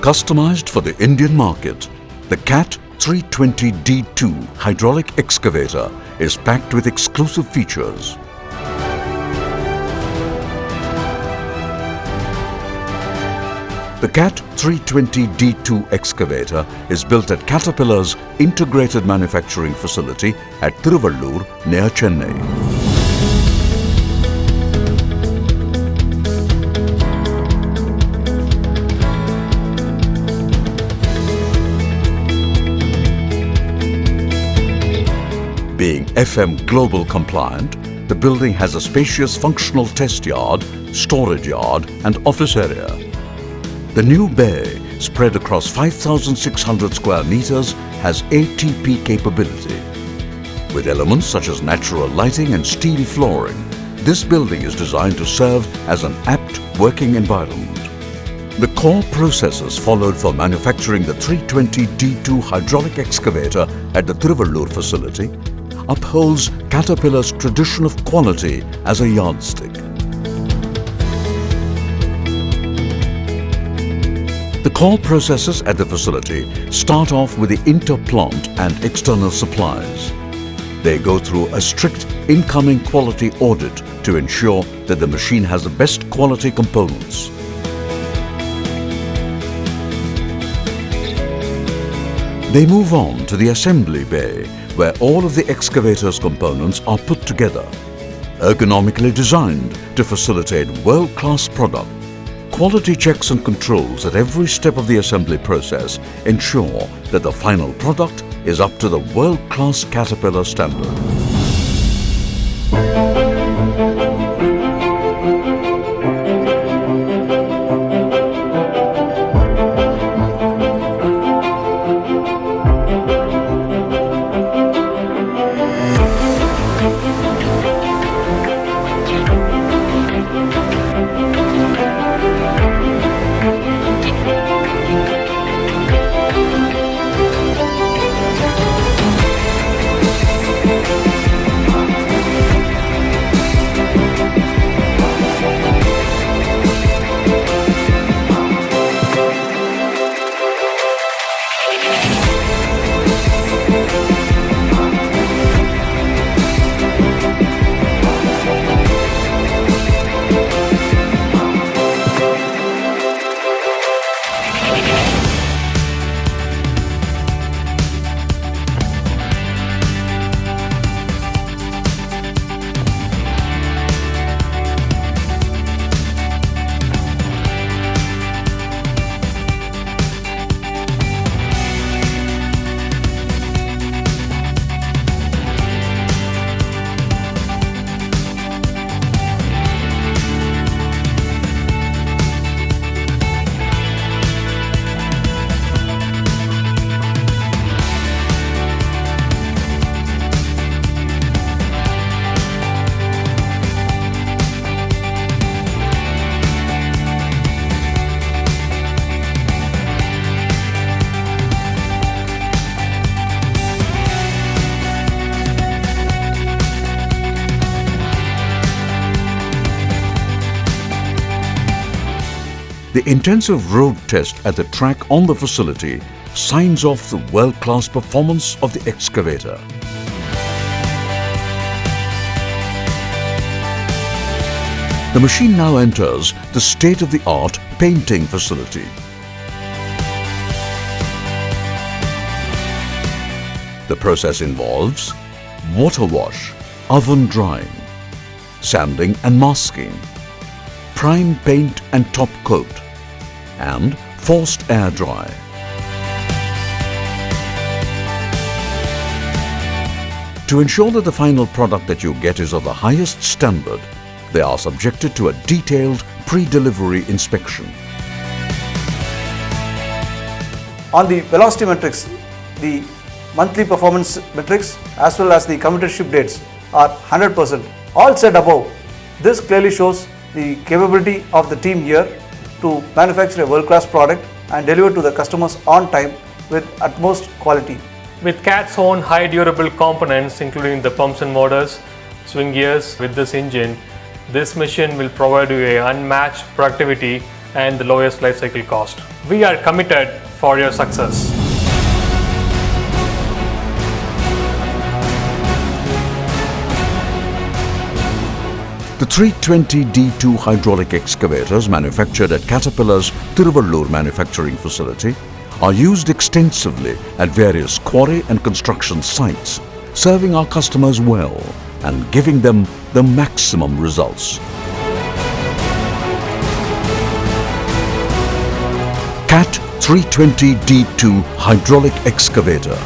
Customized for the Indian market, the CAT 320D2 hydraulic excavator is packed with exclusive features. The CAT 320D2 excavator is built at Caterpillar's integrated manufacturing facility at Tiruvallur near Chennai. Being FM Global compliant, the building has a spacious functional test yard, storage yard and office area. The new bay, spread across 5,600 square meters, has ATP capability. With elements such as natural lighting and steel flooring, this building is designed to serve as an apt working environment. The core processes followed for manufacturing the 320D2 hydraulic excavator at the Tiruvallur facility upholds Caterpillar's tradition of quality as a yardstick. The core processes at the facility start off with the interplant and external supplies. They go through a strict incoming quality audit to ensure that the machine has the best quality components. They move on to the assembly bay, where all of the excavator's components are put together, ergonomically designed to facilitate world-class product. Quality checks and controls at every step of the assembly process ensure that the final product is up to the world-class Caterpillar standard. The intensive road test at the track on the facility signs off the world-class performance of the excavator. The machine now enters the state-of-the-art painting facility. The process involves water wash, oven drying, sanding and masking, prime paint and top coat, and forced air dry. To ensure that the final product that you get is of the highest standard, they are subjected to a detailed pre-delivery inspection. On the velocity metrics, the monthly performance metrics as well as the committed ship dates are 100%. All said above, this clearly shows the capability of the team here to manufacture a world-class product and delivered to the customers on time with utmost quality. With CAT's own high durable components including the pumps and motors, swing gears with this engine, this machine will provide you a unmatched productivity and the lowest life cycle cost. We are committed for your success. The 320D2 hydraulic excavators manufactured at Caterpillar's Tiruvallur manufacturing facility are used extensively at various quarry and construction sites, serving our customers well and giving them the maximum results. CAT 320D2 hydraulic excavator